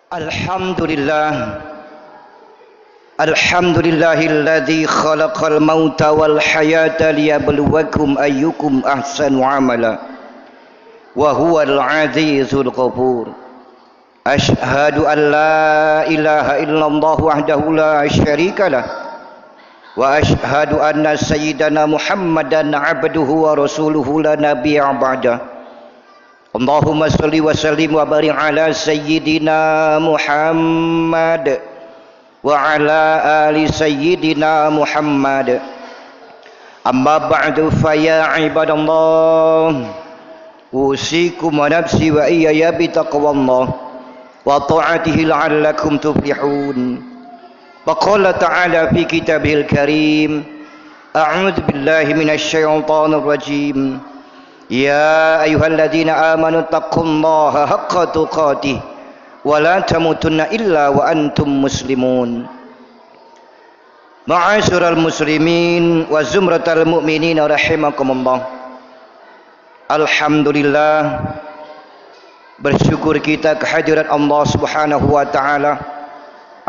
Alhamdulillah. Alhamdulillahilladzi khalaqal mauta wal hayata liyabluwakum ayyukum ahsanu amala wa huwal azizul ghafur. Asyhadu an la ilaha illallah wahdahu la syarikalah wa asyhadu anna sayyidana Muhammadan abduhu wa rasuluhu la nabiyya ba'da. Allahumma salli wa sallim wa barik ala sayyidina Muhammad wa ala ali sayyidina Muhammad. Amma ba'du fa ya ibadallah, usikum wa nafsi wa iyaya bi taqwallah wa ta'atihi la'allakum tuflihun. Wa qala ta'ala fi kitabihil karim, a'udzu billahi minasy syaithanir rajim. Ya ayyuhalladzina amanu taqullaha haqqa tuqatih wa la tamutunna illa wa antum muslimun. Ma'asyiral muslimin wa zumratal mu'minin rahimakumullah. Alhamdulillah, bersyukur kita kehadiran Allah Subhanahu wa taala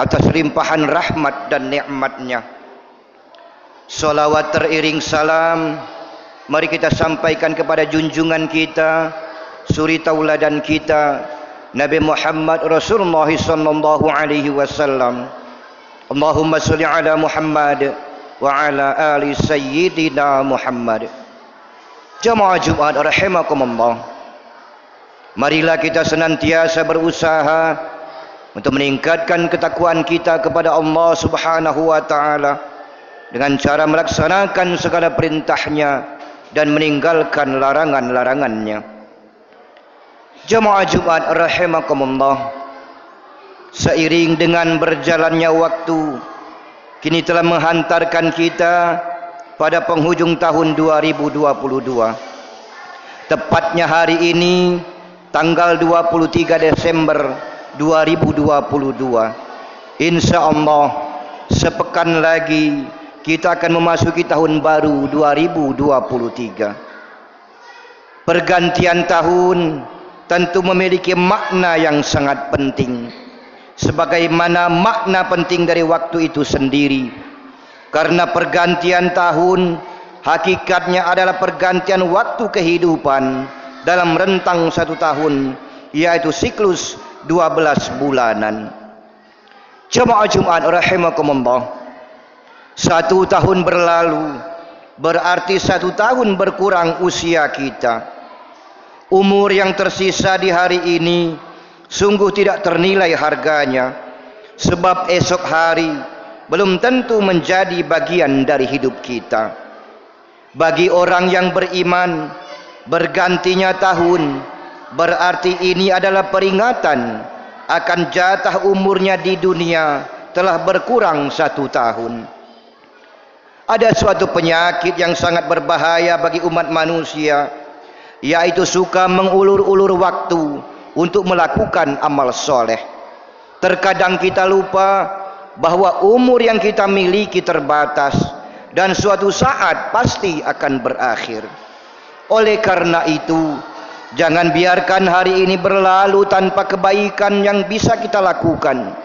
atas limpahan rahmat dan nikmat-Nya. Salawat teriring salam mari kita sampaikan kepada junjungan kita, suri tauladan kita, Nabi Muhammad Rasulullah sallallahu alaihi wasallam. Allahumma shalli ala Muhammad wa ala ali sayyidina Muhammad. Jamaah Jumat rahimakumullah. Marilah kita senantiasa berusaha untuk meningkatkan ketakwaan kita kepada Allah Subhanahu wa taala dengan cara melaksanakan segala perintah-Nya dan meninggalkan larangan-larangannya. Jamaah Jumat rahimakumullah, seiring dengan berjalannya waktu, kini telah menghantarkan kita pada penghujung tahun 2022. Tepatnya hari ini tanggal 23 Desember 2022. Insyaallah sepekan lagi kita akan memasuki tahun baru 2023. Pergantian tahun tentu memiliki makna yang sangat penting, sebagaimana makna penting dari waktu itu sendiri. Karena pergantian tahun hakikatnya adalah pergantian waktu kehidupan dalam rentang satu tahun, yaitu siklus 12 bulanan. Jamaah Jumat rahimakumullah, satu tahun berlalu berarti satu tahun berkurang usia kita. Umur yang tersisa di hari ini sungguh tidak ternilai harganya, sebab esok hari belum tentu menjadi bagian dari hidup kita. Bagi orang yang beriman, bergantinya tahun berarti ini adalah peringatan akan jatah umurnya di dunia telah berkurang satu tahun. Ada suatu penyakit yang sangat berbahaya bagi umat manusia, yaitu suka mengulur-ulur waktu untuk melakukan amal soleh. Terkadang kita lupa bahwa umur yang kita miliki terbatas dan suatu saat pasti akan berakhir. Oleh karena itu, jangan biarkan hari ini berlalu tanpa kebaikan yang bisa kita lakukan.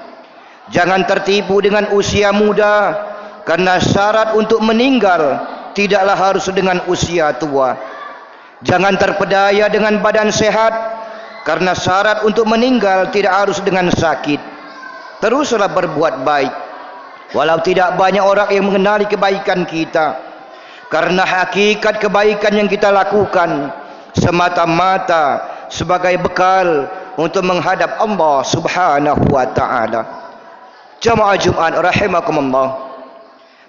Jangan tertipu dengan usia muda, karena syarat untuk meninggal tidaklah harus dengan usia tua. Jangan terpedaya dengan badan sehat, karena syarat untuk meninggal tidak harus dengan sakit. Teruslah berbuat baik, walau tidak banyak orang yang mengenali kebaikan kita, karena hakikat kebaikan yang kita lakukan semata-mata sebagai bekal untuk menghadap Allah Subhanahu wa taala. Jamaah Jumat rahimakumullah,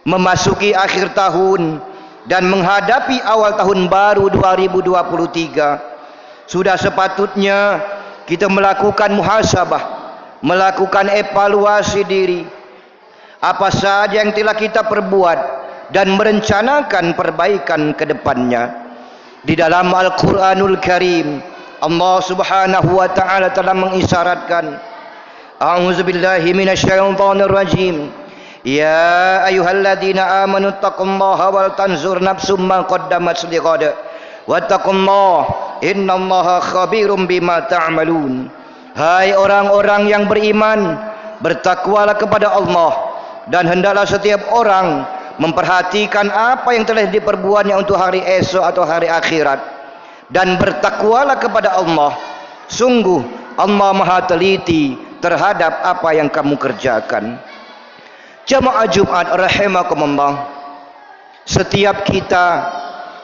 memasuki akhir tahun dan menghadapi awal tahun baru 2023, sudah sepatutnya kita melakukan muhasabah, melakukan evaluasi diri. Apa saja yang telah kita perbuat dan merencanakan perbaikan ke depannya. Di dalam Al-Quranul Karim, Allah Subhanahu wa taala telah mengisyaratkan, a'udzubillahi minasyaitonir rajim. Ya ayyuhalladzina amanu taqullaha wal tanzur nafsum ma qaddamat lighad wattaqullaha innallaha khabirum bima ta'malun. Hai orang-orang yang beriman, bertakwalah kepada Allah, dan hendaklah setiap orang memperhatikan apa yang telah diperbuatnya untuk hari esok atau hari akhirat, dan bertakwalah kepada Allah. Sungguh Allah Maha teliti terhadap apa yang kamu kerjakan. Jamaah Jumat rahimakumullah, setiap kita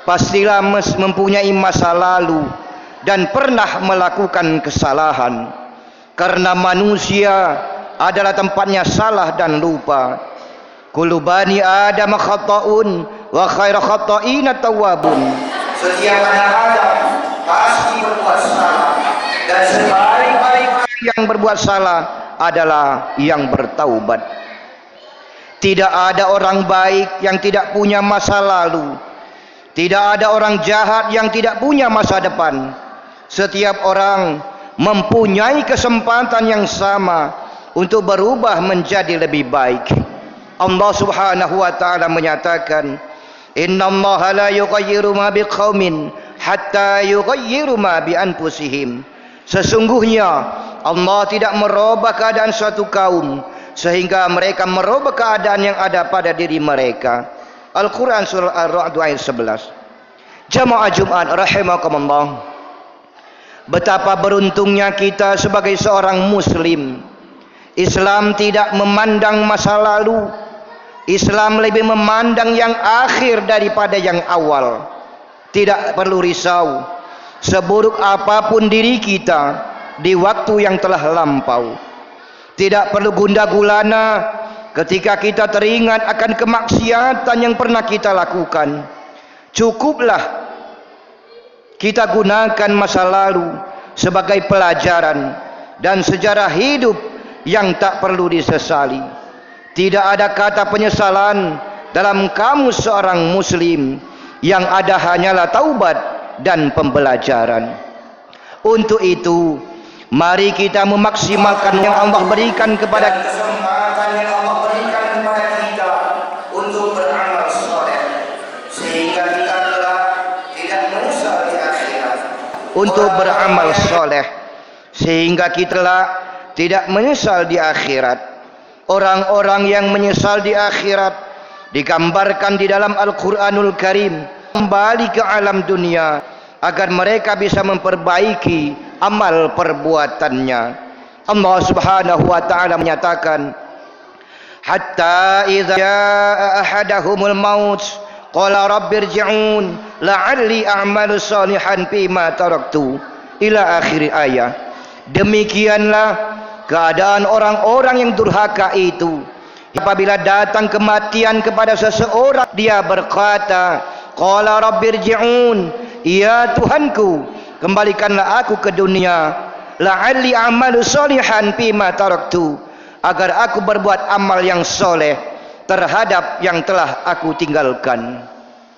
pastilah mempunyai masa lalu dan pernah melakukan kesalahan. Karena manusia adalah tempatnya salah dan lupa. Kullu bani Adam khata'un wa khairu khata'ina tawwabun. Setiap anak Adam pasti berbuat salah, dan sebaik-baik yang berbuat salah adalah yang bertaubat. Tidak ada orang baik yang tidak punya masa lalu. Tidak ada orang jahat yang tidak punya masa depan. Setiap orang mempunyai kesempatan yang sama untuk berubah menjadi lebih baik. Allah Subhanahu wa taala menyatakan, "Innallaha la yughayyiru ma biqaumin hatta yughayyiru ma bi anfusihim." Sesungguhnya Allah tidak merubah keadaan suatu kaum sehingga mereka merubah keadaan yang ada pada diri mereka. Al-Quran surah Ar-Ra'd ayat 11. Jamaah Jumat rahimakumullah, betapa beruntungnya kita sebagai seorang muslim. Islam tidak memandang masa lalu. Islam lebih memandang yang akhir daripada yang awal. Tidak perlu risau seburuk apapun diri kita di waktu yang telah lampau. Tidak perlu gundah gulana ketika kita teringat akan kemaksiatan yang pernah kita lakukan. Cukuplah kita gunakan masa lalu sebagai pelajaran dan sejarah hidup yang tak perlu disesali. Tidak ada kata penyesalan dalam kamus seorang muslim. Yang ada hanyalah taubat dan pembelajaran. Untuk itu, mari kita memaksimalkan yang Allah berikan kepada kita, kesempatan yang Allah berikan kepada kita untuk beramal soleh, sehingga kita tidak menyesal di akhirat. Untuk beramal soleh sehingga kita tidak menyesal di akhirat. Orang-orang yang menyesal di akhirat digambarkan di dalam Al-Quranul Karim kembali ke alam dunia agar mereka bisa memperbaiki amal perbuatannya. Allah Subhanahu wa taala menyatakan, hatta idza jaa ahadahumul maut qala rabbirji'un la'alli a'malu salihan fima taraktu, ila akhir ayat. Demikianlah keadaan orang-orang yang durhaka itu. Apabila datang kematian kepada seseorang, dia berkata, qala rabbirji'un, ya Tuhanku, kembalikanlah aku ke dunia, la'alli a'malu salihan fima taraktu, agar aku berbuat amal yang soleh terhadap yang telah aku tinggalkan.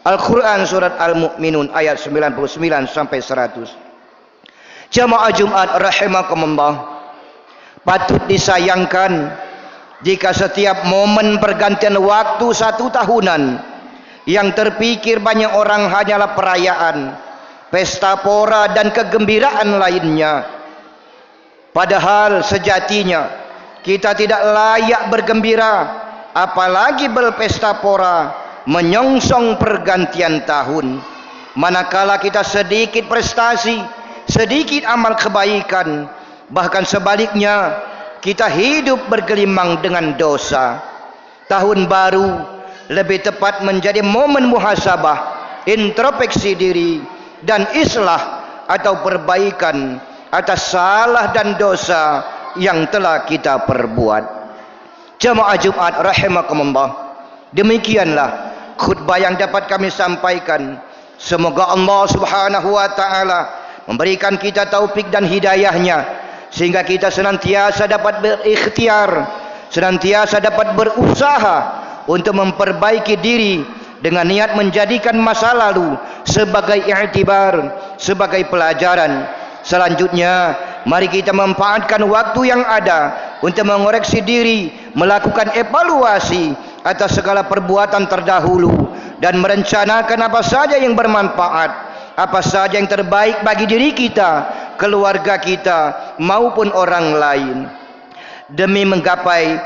Al-Quran surat Al-Mu'minun ayat 99 sampai 100. Jamaah Jumat rahimakumullah, patut disayangkan jika setiap momen pergantian waktu 1 tahunan yang terpikir banyak orang hanyalah perayaan, pesta pora dan kegembiraan lainnya. Padahal sejatinya kita tidak layak bergembira, apalagi berpesta pora menyongsong pergantian tahun. Manakala kita sedikit prestasi, sedikit amal kebaikan, bahkan sebaliknya kita hidup bergelimang dengan dosa. Tahun baru lebih tepat menjadi momen muhasabah, introspeksi diri dan islah atau perbaikan atas salah dan dosa yang telah kita perbuat. Jamaah Jumat rahimakumullah, demikianlah khutbah yang dapat kami sampaikan. Semoga Allah Subhanahu wa taala memberikan kita taufik dan hidayahnya, sehingga kita senantiasa dapat berikhtiar, senantiasa dapat berusaha untuk memperbaiki diri dengan niat menjadikan masa lalu sebagai i'tibar, sebagai pelajaran. Selanjutnya, mari kita memanfaatkan waktu yang ada untuk mengoreksi diri, melakukan evaluasi atas segala perbuatan terdahulu, dan merencanakan apa saja yang bermanfaat, apa saja yang terbaik bagi diri kita keluarga kita maupun orang lain, demi menggapai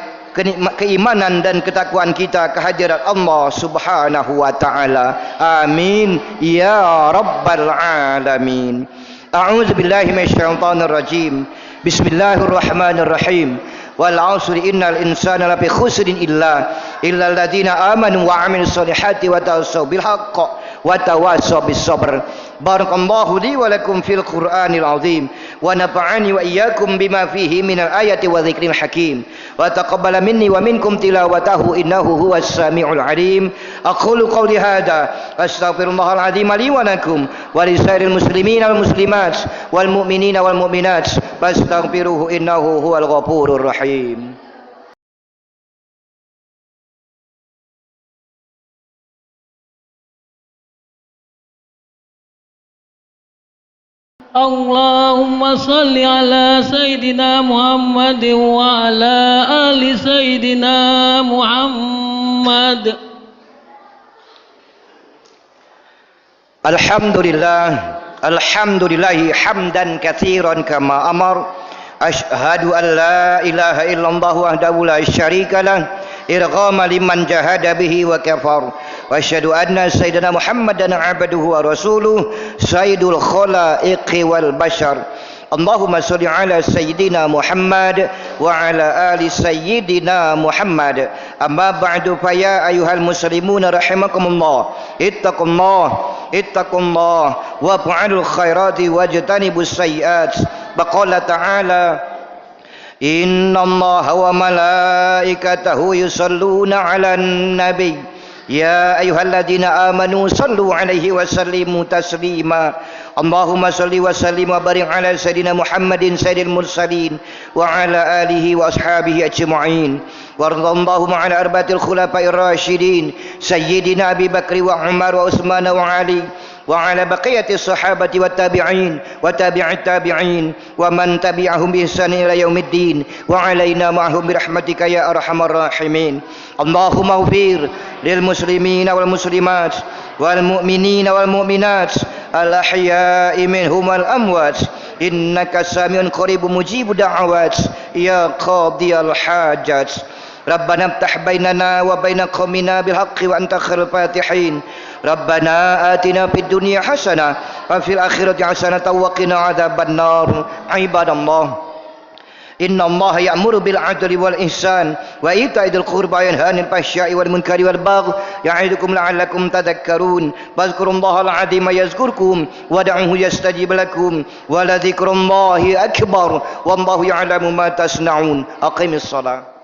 keimanan dan ketakwaan kita kehadirat Allah Subhanahu wa taala. Amin ya rabbal alamin. A'udzu billahi minasyaitonir rajim. Bismillahirrahmanirrahim. Wal 'asri innal insana lafi khusrin illa alladziina aamanu wa 'amilus solihati wa tawassaw bil haqqi wa tawassaw bis sabr. Barakallahu li wa lakum fil Qur'anil 'azim wa nafa'ani wa iyyakum bima fihi minal ayati wa dzikril hakim wa taqabbala minni wa minkum tilawatahu innahu huwas samiul 'alim. Aqulu qawli hadza astaghfirullahal 'azim li wa lakum wa lisairil muslimina wal muslimat wal mu'minina wal mu'minat fastaghfiruhu innahu huwal ghafurur rahim. Allahumma salli ala Sayyidina Muhammad wa ala ali Sayyidina Muhammad. Alhamdulillahi hamdan katsiran kama amar. Ashhadu an la ilaha illallah wahdahu la syarika lah irghama liman jahada bihi wa kafar. Wa asyhadu anna sayyidina Muhammadan abduhu wa rasuluh sayyidul khalaiqi wal bashar. Allahumma sholli ala sayyidina Muhammad wa ala ali sayyidina Muhammad. Amma ba'du, fa ya ayyuhal muslimuna rahimakumullah ittaqullah wa fa'alul khairati wajtanibus sayyiat. Baqala ta'ala inna allaha wa malaikatahu yusalluna 'alan nabi ya ayyuhalladzina amanu sallu 'alaihi wa sallimu taslima. Allahumma salli wa sallim wa barik ala sayyidina Muhammadin sayyidil mursalin wa ala alihi wa ashabihi ajma'in. Warḍallahu ma'ala arba'atil khulafa'ir rasyidin sayyidina Abi Bakr wa Umar wa Utsman wa Ali wa ala baqiyati sahabati wa tabi'in wa tabi'it tabi'in wa man tabi'ahum bi ihsan ila yaumiddin wa alaina ma'hum bi rahmatika ya arhamar rahimin. Allahumma ighfir lil muslimina wal muslimat wal mu'minina wal mu'minat al ahya'i minhum wal amwat innaka samiun qaribun mujibud da'awat ya qadiyal hajat. Rabbana iftah bainana wa baina qaumina bil haqqi wa anta khairul fatihin. Rabbana atina fid dunya hasanah wa fil akhirati hasanah wa qina adzabannar. Ibadallah, inna allaha ya'muru bil 'adli wal ihsan wa ita'i dzil qurba wa yanha 'anil fahsya'i wal munkari wal baghi ya'idukum la'allakum tadhakkarun. Fadhkurullahal 'azima yazkurkum wad'uhu yastajib lakum wa la dzikrullahi akbar wallahu ya'lamu ma tasna'un. Aqimis shalah.